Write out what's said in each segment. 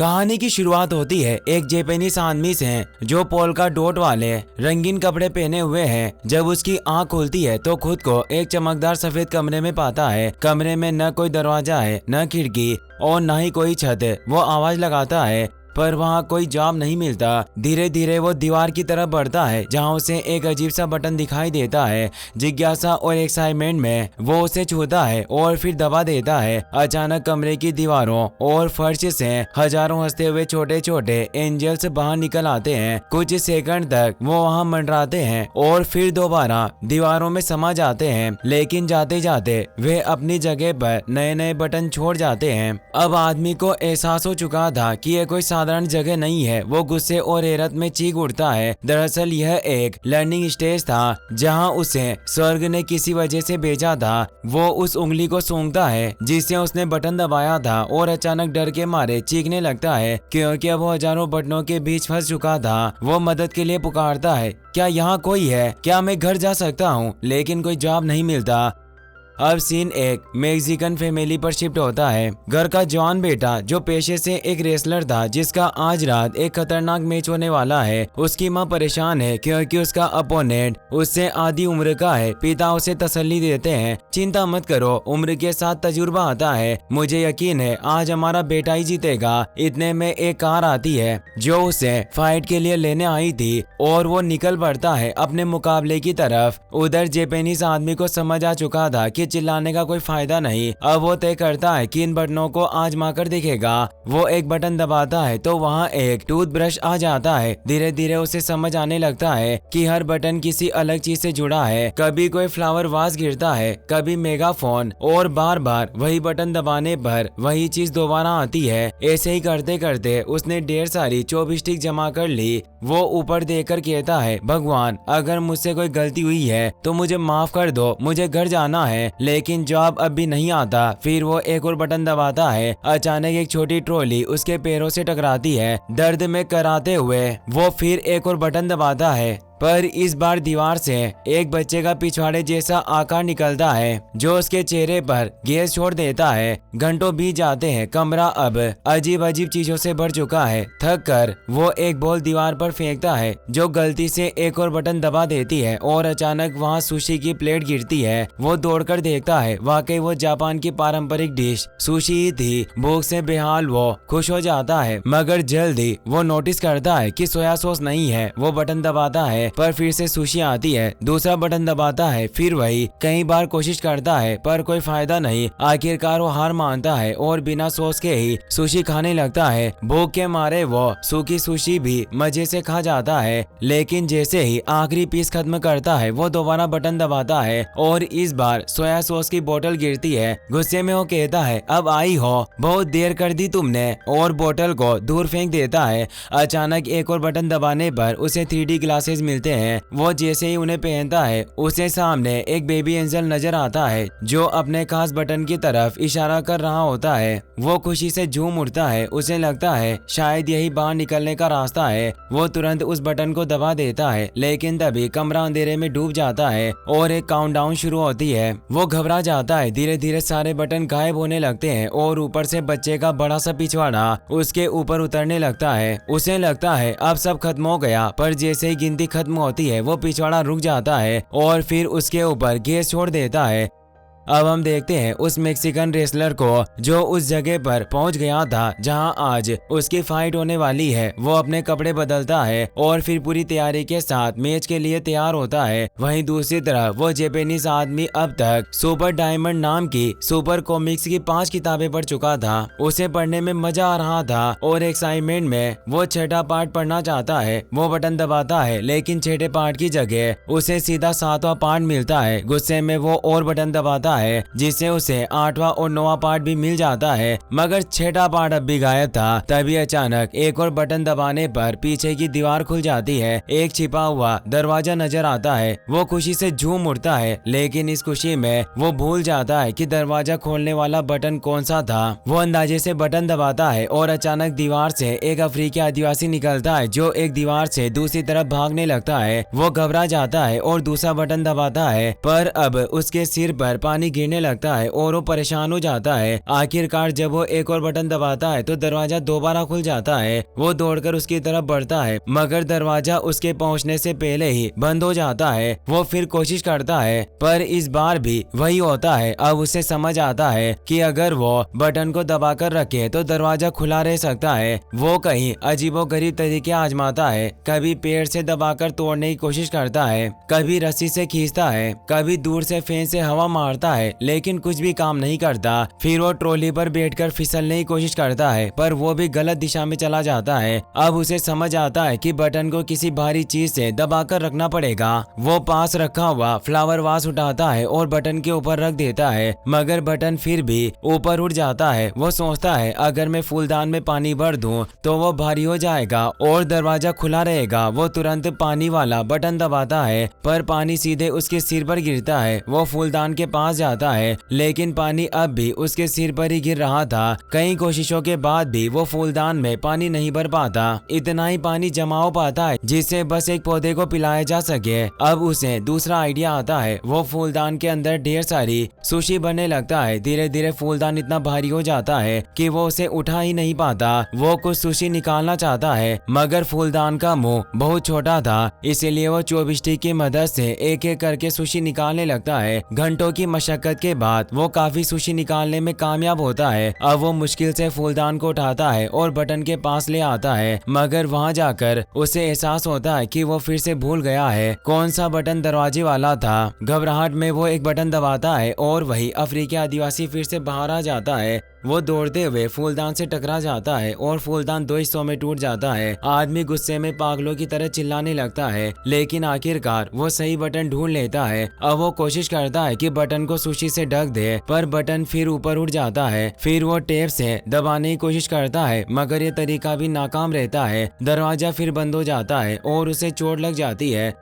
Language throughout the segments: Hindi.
कहानी की शुरुआत होती है एक जापानीज आदमी से जो पोल्का डॉट वाले रंगीन कपड़े पहने हुए हैं। जब उसकी आंख खुलती है तो खुद को एक चमकदार सफेद कमरे में पाता है। कमरे में न कोई दरवाजा है, न खिड़की और न ही कोई छत। वो आवाज लगाता है पर वहाँ कोई जवाब नहीं मिलता। धीरे धीरे वो दीवार की तरफ बढ़ता है जहाँ उसे एक अजीब सा बटन दिखाई देता है। जिज्ञासा और एक्साइटमेंट में वो उसे छूता है और फिर दबा देता है। अचानक कमरे की दीवारों और फर्श से हजारों हंसते हुए छोटे छोटे एंजल्स बाहर निकल आते हैं। कुछ सेकंड तक वो वहाँ मंडराते हैं और फिर दोबारा दीवारों में समा जाते हैं, लेकिन जाते जाते वे अपनी जगह पर नए नए बटन छोड़ जाते हैं। अब आदमी को एहसास हो चुका था कि ये कोई साधारण जगह नहीं है। वो गुस्से और हैरत में चीख उठता है। दरअसल यह एक लर्निंग स्टेज था जहां उसे स्वर्ग ने किसी वजह से भेजा था। वो उस उंगली को सूंघता है जिससे उसने बटन दबाया था और अचानक डर के मारे चीखने लगता है क्योंकि अब वो हजारों बटनों के बीच फंस चुका था। वो मदद के लिए पुकारता है, क्या यहाँ कोई है? क्या मैं घर जा सकता हूँ? लेकिन कोई जवाब नहीं मिलता। अब सीन एक मैक्सिकन फैमिली पर शिफ्ट होता है। घर का जवान बेटा जो पेशे से एक रेसलर था, जिसका आज रात एक खतरनाक मैच होने वाला है। उसकी मां परेशान है क्योंकि उसका अपोनेंट उससे आधी उम्र का है। पिता उसे तसल्ली देते हैं, चिंता मत करो, उम्र के साथ तजुर्बा आता है, मुझे यकीन है आज हमारा बेटा ही जीतेगा। इतने में एक कार आती है जो उसे फाइट के लिए लेने आई थी और वो निकल पड़ता है अपने मुकाबले की तरफ। उधर जापानीज आदमी को समझ आ चुका था कि चिल्लाने का कोई फायदा नहीं। अब वो तय करता है कि इन बटनों को आजमा कर देखेगा। वो एक बटन दबाता है तो वहाँ एक टूथब्रश आ जाता है। धीरे धीरे उसे समझ आने लगता है कि हर बटन किसी अलग चीज से जुड़ा है। कभी कोई फ्लावर वाज गिरता है, कभी मेगाफोन, और बार बार वही बटन दबाने पर वही चीज दोबारा आती है। ऐसे ही करते करते उसने ढेर सारी चॉपस्टिक जमा कर ली। वो ऊपर देखकर कहता है, भगवान अगर मुझसे कोई गलती हुई है तो मुझे माफ कर दो, मुझे घर जाना है। लेकिन जवाब अब भी नहीं आता। फिर वो एक और बटन दबाता है। अचानक एक छोटी ट्रॉली उसके पैरों से टकराती है। दर्द में कराते हुए वो फिर एक और बटन दबाता है, पर इस बार दीवार से एक बच्चे का पिछवाड़े जैसा आकार निकलता है जो उसके चेहरे पर गैस छोड़ देता है। घंटों बीत जाते हैं। कमरा अब अजीब अजीब चीजों से भर चुका है। थक कर वो एक बॉल दीवार पर फेंकता है जो गलती से एक और बटन दबा देती है और अचानक वहाँ सुशी की प्लेट गिरती है। वो दौड़कर देखता है, वाकई वो जापान की पारंपरिक डिश सुशी ही थी। भूख से बेहाल वो खुश हो जाता है, मगर जल्दी वो नोटिस करता है कि सोया सॉस नहीं है। वो बटन दबाता है पर फिर से सुशी आती है। दूसरा बटन दबाता है, फिर वही। कई बार कोशिश करता है पर कोई फायदा नहीं। आखिरकार वो हार मानता है और बिना सॉस के ही सुशी खाने लगता है। भूख के मारे वो सूखी सुशी भी मजे से खा जाता है, लेकिन जैसे ही आखिरी पीस खत्म करता है वो दोबारा बटन दबाता है और इस बार सोया सॉस की बोतल गिरती है। गुस्से में वो कहता है, अब आई हो, बहुत देर कर दी तुमने, और बोतल को दूर फेंक देता है। अचानक एक और बटन दबाने पर उसे 3D ग्लासेस मिलते हैं। वो जैसे ही उन्हें पहनता है उसे सामने एक बेबी एंजल नजर आता है जो अपने खास बटन की तरफ इशारा कर रहा होता है। वो खुशी से झूम उठता है। उसे लगता है शायद यही बाहर निकलने का रास्ता है। वो तुरंत उस बटन को दबा देता है, लेकिन तभी कमरा अंधेरे में डूब जाता है और एक काउंटडाउन शुरू होती है। वो घबरा जाता है। धीरे धीरे सारे बटन गायब होने लगते हैं और ऊपर से बच्चे का बड़ा सा पिछवाड़ा उसके ऊपर उतरने लगता है। उसे लगता है अब सब खत्म हो गया, पर जैसे ही गिनती खत्म होती है वो पिछवाड़ा रुक जाता है और फिर उसके ऊपर गैस छोड़ देता है। अब हम देखते हैं उस मैक्सिकन रेसलर को जो उस जगह पर पहुंच गया था जहां आज उसकी फाइट होने वाली है। वो अपने कपड़े बदलता है और फिर पूरी तैयारी के साथ मैच के लिए तैयार होता है। वहीं दूसरी तरफ वो जापानीज आदमी अब तक सुपर डायमंड नाम की सुपर कॉमिक्स की 5 किताबें पढ़ चुका था। उसे पढ़ने में मजा आ रहा था और एक्साइटमेंट में वो छठा पार्ट पढ़ना चाहता है। वो बटन दबाता है, लेकिन छठे पार्ट की जगह उसे सीधा 7वां पार्ट मिलता है। गुस्से में वो और बटन दबाता है जिससे उसे 8वां और 9वां पार्ट भी मिल जाता है, मगर 6ठा पार्ट अब भी गायब था। तभी अचानक एक और बटन दबाने पर पीछे की दीवार खुल जाती है। एक छिपा हुआ दरवाजा नजर आता है। वो खुशी से झूम उठता है, लेकिन इस खुशी में वो भूल जाता है कि दरवाजा खोलने वाला बटन कौन सा था। वो अंदाजे से बटन दबाता है और अचानक दीवार से एक अफ्रीकी आदिवासी निकलता है जो एक दीवार से दूसरी तरफ भागने लगता है। वो घबरा जाता है और दूसरा बटन दबाता है, पर अब उसके सिर पर पानी पानी गिरने लगता है और वो परेशान हो जाता है। आखिरकार जब वो एक और बटन दबाता है तो दरवाजा दोबारा खुल जाता है। वो दौड़कर उसकी तरफ बढ़ता है मगर दरवाजा उसके पहुंचने से पहले ही बंद हो जाता है। वो फिर कोशिश करता है पर इस बार भी वही होता है। अब उसे समझ आता है कि अगर वो बटन को दबाकर रखे तो दरवाजा खुला रह सकता है। वो कहीं अजीबोगरीब तरीके आजमाता है, कभी पेड़ से दबाकर तोड़ने की कोशिश करता है, कभी रस्सी से खींचता है, कभी दूर से फैन से हवा मारता है, लेकिन कुछ भी काम नहीं करता। फिर वो ट्रॉली पर बैठकर फिसलने की कोशिश करता है पर वो भी गलत दिशा में चला जाता है। अब उसे समझ आता है कि बटन को किसी भारी चीज से दबाकर रखना पड़ेगा। वो पास रखा हुआ फ्लावर वास उठाता है और बटन के ऊपर रख देता है मगर बटन फिर भी ऊपर उठ जाता है। वो सोचता है अगर मैं फूलदान में पानी भर दूं तो वो भारी हो जाएगा और दरवाजा खुला रहेगा। वो तुरंत पानी वाला बटन दबाता है पर पानी सीधे उसके सिर पर गिरता है। वो फूलदान के पास जाता है लेकिन पानी अब भी उसके सिर पर ही गिर रहा था। कई कोशिशों के बाद भी वो फूलदान में पानी नहीं भर पाता। इतना ही पानी जमा हो पाता है जिससे बस एक पौधे को पिलाया जा सके। अब उसे दूसरा आइडिया आता है। वो फूलदान के अंदर ढेर सारी सुशी बनने लगता है। धीरे धीरे फूलदान इतना भारी हो जाता है कि वो उसे उठा ही नहीं पाता। वो कुछ सुशी निकालना चाहता है मगर फूलदान का मुंह बहुत छोटा था, इसीलिए वो चॉपस्टिक की मदद से एक एक करके सुशी निकालने लगता है। घंटों की मशक्कत के बाद वो काफी सुशी निकालने में कामयाब होता है। अब वो मुश्किल से फूलदान को उठाता है और बटन के पास ले आता है मगर वहां जाकर उसे एहसास होता है कि वो फिर से भूल गया है कौन सा बटन दरवाजे वाला था। घबराहट में वो एक बटन दबाता है और वही अफ्रीकी आदिवासी फिर से बाहर आ जाता है। वो दौड़ते हुए फूलदान से टकरा जाता है और फूलदान दो हिस्सों में टूट जाता है। आदमी गुस्से में पागलों की तरह चिल्लाने लगता है लेकिन आखिरकार वो सही बटन ढूंढ लेता है। अब वो कोशिश करता है कि बटन को सुशी से ढक दे पर बटन फिर ऊपर उठ जाता है। फिर वो टेप से दबाने की कोशिश करता है मगर ये तरीका भी नाकाम रहता है। दरवाजा फिर बंद हो जाता है और उसे चोट लग जाती है।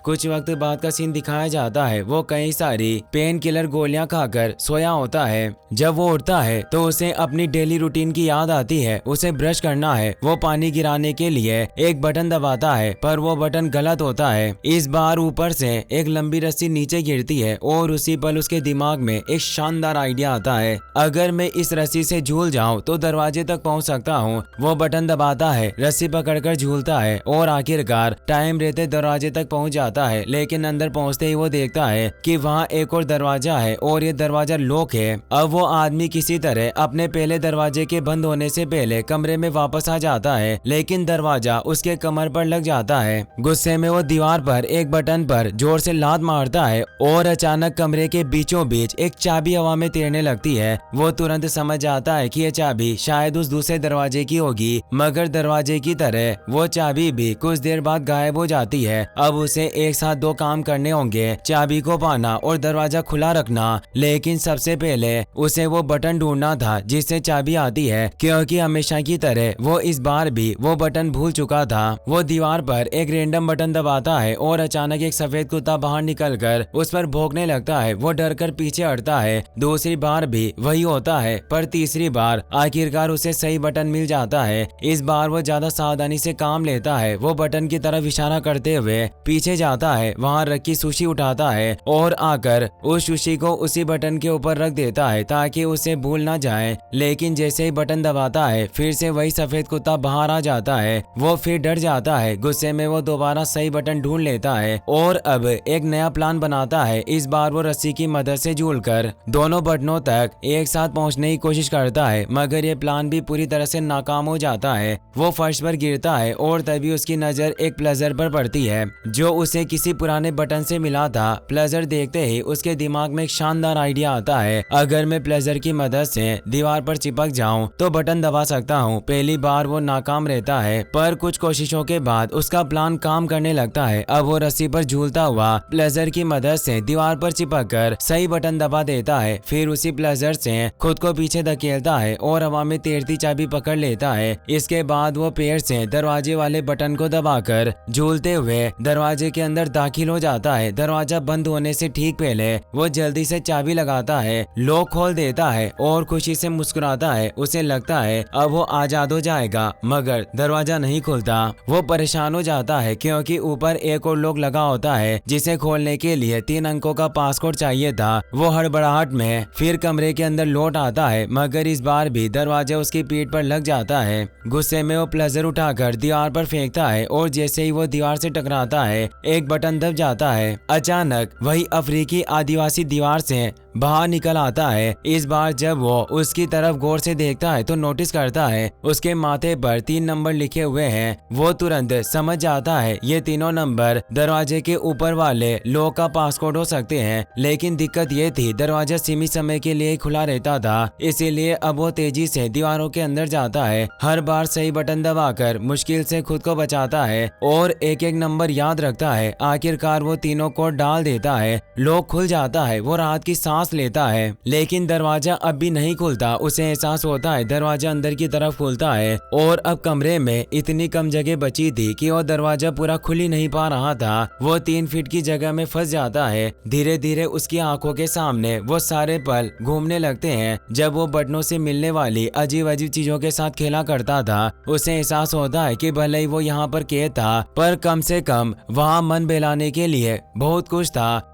कुछ वक्त बाद का सीन दिखाया जाता है। वो कई सारी पेन किलर गोलियां खाकर सोया होता है। जब वो उठता है तो उसे अपनी डेली रूटीन की याद आती है। उसे ब्रश करना है। वो पानी गिराने के लिए एक बटन दबाता है पर वो बटन गलत होता है। इस बार ऊपर से एक लंबी रस्सी नीचे गिरती है और उसी पल उसके दिमाग में एक शानदार आइडिया आता है। अगर मैं इस रस्सी से झूल जाऊं तो दरवाजे तक पहुंच सकता हूं। वो बटन दबाता है, रस्सी पकड़कर झूलता है और आखिरकार टाइम रहते दरवाजे तक पहुंच जाता है। लेकिन अंदर पहुंचते ही वो देखता है कि वहां एक और दरवाजा है और ये दरवाजा लॉक है। अब वो आदमी किसी तरह अपने पहले दरवाजे के बंद होने से पहले कमरे में वापस आ जाता है लेकिन दरवाजा उसके कमर पर लग जाता है। गुस्से में वो दीवार पर एक बटन पर जोर से लात मारता है और अचानक कमरे के बीचों बीच एक चाबी हवा में तैरने लगती है। वो तुरंत समझ आता है कि ये चाबी शायद उस दूसरे दरवाजे की होगी मगर दरवाजे की तरह वो चाबी भी कुछ देर बाद गायब हो जाती है। अब उसे एक साथ दो काम करने होंगे, चाबी को पाना और दरवाजा खुला रखना। लेकिन सबसे पहले उसे वो बटन ढूंढना था जिससे चाबी आती है क्योंकि हमेशा की तरह वो इस बार भी वो बटन भूल चुका था। वो दीवार पर एक रैंडम बटन दबाता है और अचानक एक सफेद कुत्ता बाहर निकलकर उस पर भौंकने लगता है। वो डर कर पीछे हटता है। दूसरी बार भी वही होता है पर तीसरी बार आखिरकार उसे सही बटन मिल जाता है। इस बार वो ज्यादा सावधानी से काम लेता है। वो बटन की तरफ इशारा करते हुए पीछे जाता है, वहां रखी सुशी उठाता है और आकर उस सुशी को उसी बटन के ऊपर रख देता है ताकि उसे भूल ना जाए। लेकिन जैसे ही बटन दबाता है फिर से वही सफेद कुत्ता बाहर आ जाता है। वो फिर डर जाता है। गुस्से में वो दोबारा सही बटन ढूंढ लेता है और अब एक नया प्लान बनाता है। इस बार वो रस्सी की मदद से झूलकर दोनों बटनों तक एक साथ पहुंचने की कोशिश करता है मगर ये प्लान भी पूरी तरह से नाकाम हो जाता है। वो फर्श पर गिरता है और तभी उसकी नजर एक प्लेजर पर पड़ती है जो उसे किसी पुराने बटन से मिला था। प्लेजर देखते ही उसके दिमाग में एक शानदार आइडिया आता है। अगर मैं प्लेजर की मदद से दीवार पर चिपक जाऊं तो बटन दबा सकता हूं। पहली बार वो नाकाम रहता है पर कुछ कोशिशों के बाद उसका प्लान काम करने लगता है। अब वो रस्सी पर झूलता हुआ प्लेजर की मदद से दीवार पर चिपककर सही बटन दबा देता है। फिर उसी प्लेजर से खुद को पीछे धकेलता है और हवा में तैरती चाबी पकड़ लेता है। इसके बाद वो पैर से दरवाजे वाले बटन को दबाकर झूलते हुए दरवाजे के अंदर दाखिल हो जाता है। दरवाजा बंद होने से ठीक पहले वो जल्दी से चाबी लगाता है, लॉक खोल देता है और खुशी से मुस्कुराता है। उसे लगता है अब वो आजाद हो जाएगा, मगर दरवाजा नहीं खुलता। वो परेशान हो जाता है क्योंकि ऊपर एक और लॉक लगा होता है जिसे खोलने के लिए 3 अंकों का पासकोड चाहिए था। वो हड़बड़ाहट में फिर कमरे के अंदर लौट आता है, मगर इस बार भी दरवाजा उसकी पीठ पर लग जाता है। गुस्से में वो प्लजर उठाकर दीवार पर फेंकता है और जैसे ही वो दीवार से टकराता है एक बटन दब जाता है। अचानक वही अफ्रीकी आदिवासी दीवार से बाहर निकल आता है। इस बार जब वो उसकी तरफ गौर से देखता है तो नोटिस करता है उसके माथे पर 3 नंबर लिखे हुए हैं। वो तुरंत समझ जाता है ये तीनों नंबर दरवाजे के ऊपर वाले लॉक का पासकोड हो सकते हैं, लेकिन दिक्कत ये थी दरवाजा सीमित समय के लिए खुला रहता था, इसीलिए अब वो तेजी से दीवारों के अंदर जाता है। हर बार सही बटन दबाकर मुश्किल से खुद को बचाता है और एक एक नंबर याद रखता है। आखिरकार वो तीनों कोड डाल देता है, लॉक खुल जाता है। वो राहत की सांस लेता है, लेकिन दरवाजा अब भी नहीं खुलता। उसे एहसास होता है दरवाजा अंदर की तरफ खुलता है और अब कमरे में इतनी कम जगह बची थी कि वो दरवाजा पूरा खुल ही नहीं पा रहा था। वो 3 फीट की जगह में फंस जाता है। धीरे धीरे उसकी आंखों के सामने वो सारे पल घूमने लगते हैं जब वो बटनों से मिलने वाली अजीब अजीब चीजों के साथ खेला करता था। उसे एहसास होता है कि भले ही वो यहाँ पर कैद था, पर कम से कम वहाँ मन बहलाने के लिए बहुत कुछ था।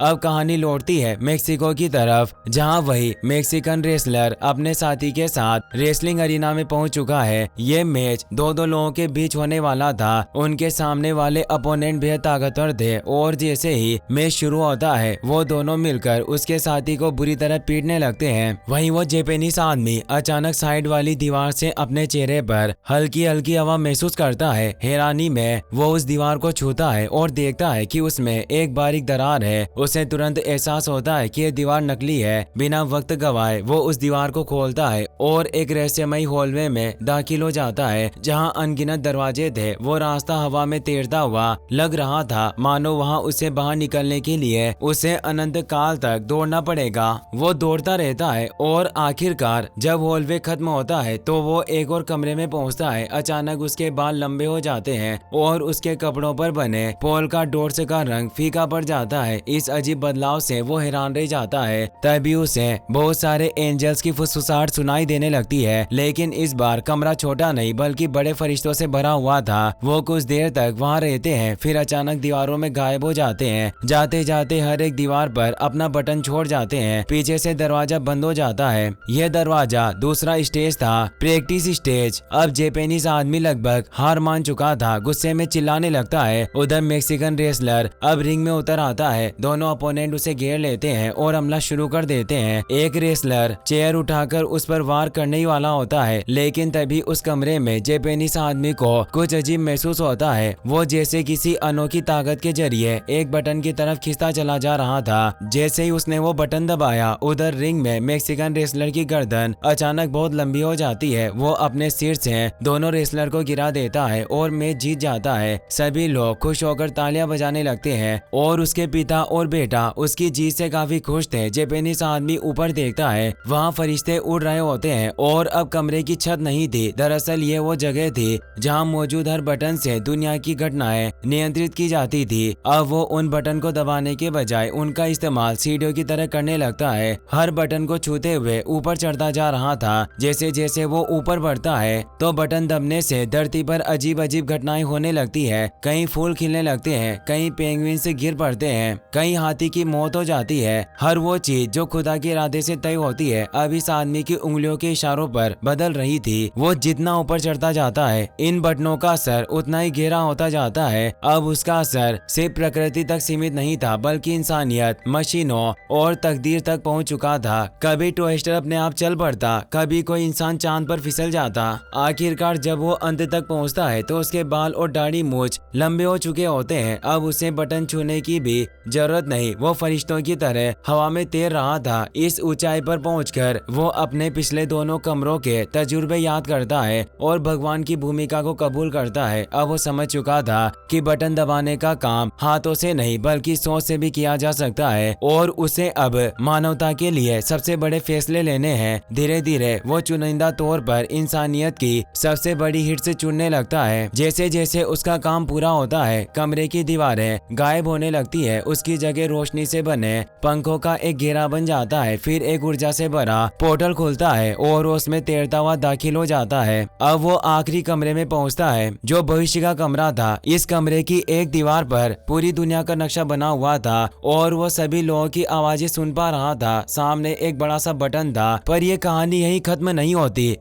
अब कहानी लौटती है मेक्सिको की तरफ, जहां वही मेक्सिकन रेसलर अपने साथी के साथ रेसलिंग अरीना में पहुंच चुका है। ये मैच 2 लोगों के बीच होने वाला था। उनके सामने वाले अपोनेंट बेहद ताकतवर थे और जैसे ही मैच शुरू होता है वो दोनों मिलकर उसके साथी को बुरी तरह पीटने लगते हैं। वहीं वो जापानीज आदमी अचानक साइड वाली दीवार से अपने चेहरे पर हल्की हल्की हवा महसूस करता है। हैरानी में वो उस दीवार को छूता है और देखता है कि उसमें एक बारीक दरार है। उसे तुरंत एहसास होता है कि यह दीवार नकली है। बिना वक्त गवाए वो उस दीवार को खोलता है और एक रहस्यमयी हॉलवे में दाखिल हो जाता है जहां अनगिनत दरवाजे थे। वो रास्ता हवा में तैरता हुआ लग रहा था, मानो वहां उसे बाहर निकलने के लिए उसे अनंत काल तक दौड़ना पड़ेगा। वो दौड़ता रहता है और आखिरकार जब हॉलवे खत्म होता है तो वो एक और कमरे में पहुंचता है। अचानक उसके बाल लंबे हो जाते हैं और उसके कपड़ों पर बने पोल्का डॉट्स का रंग फीका पड़ जाता है। इस अजीब बदलाव से वो हैरान रह जाता है। तभी उसे बहुत सारे एंजल्स की फुसफुसाहट सुनाई देने लगती है, लेकिन इस बार कमरा छोटा नहीं बल्कि बड़े फरिश्तों से भरा हुआ था। वो कुछ देर तक वहाँ रहते हैं, फिर अचानक दीवारों में गायब हो जाते हैं। जाते जाते हर एक दीवार पर अपना बटन छोड़ जाते हैं। पीछे से दरवाजा बंद हो जाता है। यह दरवाजा दूसरा स्टेज था, प्रैक्टिस स्टेज। अब जापानीज आदमी लगभग हार मान चुका था, गुस्से में चिल्लाने लगता है। उधर मेक्सिकन रेसलर अब रिंग में उतर आता है। दोनों अपोनेंट उसे घेर लेते हैं और हमला शुरू कर देते हैं। एक रेसलर चेयर उठाकर उस पर वार करने ही वाला होता है, लेकिन तभी उस कमरे में जापानीज आदमी को कुछ अजीब महसूस होता है। वो जैसे किसी अनोखी ताकत के जरिए एक बटन की तरफ खिंचता चला जा रहा था। जैसे ही उसने वो बटन दबाया, उधर रिंग में मेक्सिकन रेसलर की गर्दन अचानक बहुत लंबी हो जाती है। वो अपने सिर से दोनों रेसलर को गिरा देता है और मैच जीत जाता है। सभी लोग खुश होकर तालियां बजाने लगते हैं और उसके पिता और बेटा उसकी जीत से काफी खुश थे। जापानीज आदमी ऊपर देखता है, वहाँ फरिश्ते उड़ रहे होते हैं और अब कमरे की छत नहीं थी। दरअसल ये वो जगह थी जहाँ मौजूद हर बटन से दुनिया की घटनाएं नियंत्रित की जाती थी। अब वो उन बटन को दबाने के बजाय उनका इस्तेमाल सीढ़ियों की तरह करने लगता है। हर बटन को छूते हुए ऊपर चढ़ता जा रहा था। जैसे जैसे वो ऊपर बढ़ता है तो बटन दबने से धरती पर अजीब अजीब घटनाएं होने लगती है। कहीं फूल खिलने लगते हैं, कहीं पेंगुइन से गिर पड़ते हैं, कहीं हाथी की मौत हो जाती है। हर वो चीज जो खुदा के इरादे से तय होती है अब इस आदमी की उंगलियों के इशारों पर बदल रही थी। वो जितना ऊपर चढ़ता जाता है इन बटनों का असर उतना ही गहरा होता जाता है। अब उसका असर सिर्फ प्रकृति तक सीमित नहीं था बल्कि इंसानियत, मशीनों और तकदीर तक पहुंच चुका था। कभी टोस्टर अपने आप चल पड़ता, कभी कोई इंसान चांद पर फिसल जाता। आखिरकार जब वो अंत तक पहुंचता है तो उसके बाल और दाढ़ी मूंछ लंबे हो चुके होते हैं। अब उसे बटन छूने की भी जरूरत नहीं, वो फरिश्तों की तरह हवा में तैर रहा था। इस ऊंचाई पर पहुंचकर वो अपने पिछले दोनों कमरों के तजुर्बे याद करता है और भगवान की भूमिका को कबूल करता है। अब वो समझ चुका था कि बटन दबाने का काम हाथों से नहीं बल्कि सोच से भी किया जा सकता है और उसे अब मानवता के लिए सबसे बड़े फैसले लेने हैं। धीरे धीरे वो चुनिंदा तौर पर इंसानियत की सबसे बड़ी हिट से चुनने लगता है। जैसे जैसे उसका काम पूरा होता है, कमरे की दीवारें गायब होने लगती है, उसकी जगह रोशनी से बने पंखों का एक घेरा बन जाता है। फिर एक ऊर्जा से भरा पोर्टल खुलता है और उसमें तैरता हुआ दाखिल हो जाता है। अब वो आखिरी कमरे में पहुंचता है जो भविष्य का कमरा था। इस कमरे की एक दीवार पर पूरी दुनिया का नक्शा बना हुआ था और वो सभी लोगों की आवाजें सुन पा रहा था। सामने एक बड़ा सा बटन था, पर यह कहानी यही खत्म नहीं होती।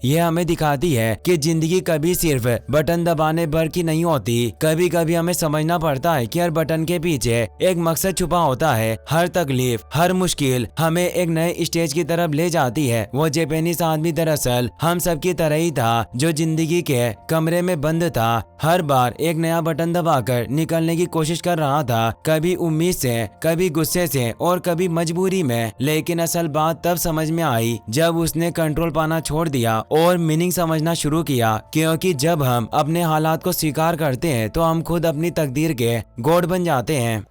यह हमें दिखाती है कि जिंदगी कभी सिर्फ बटन दबाने भर की नहीं होती। कभी कभी हमें समझना पड़ता है कि हर बटन के पीछे एक मकसद छुपा होता है। हर तकलीफ, हर मुश्किल हमें एक नए स्टेज की तरफ ले जाती है। वो जापानीज आदमी दरअसल हम सब की तरह ही था जो जिंदगी के कमरे में बंद था। हर बार एक नया बटन दबाकर निकलने की कोशिश कर रहा था, कभी उम्मीद से, कभी गुस्से से और कभी मजबूरी में। लेकिन असल बात तब समझ में आई जब उसने कंट्रोल पाना छोड़ दिया और मीनिंग समझना शुरू किया। क्योंकि जब हम अपने हालात को स्वीकार करते हैं तो हम खुद अपनी तकदीर के गॉड बन जाते हैं।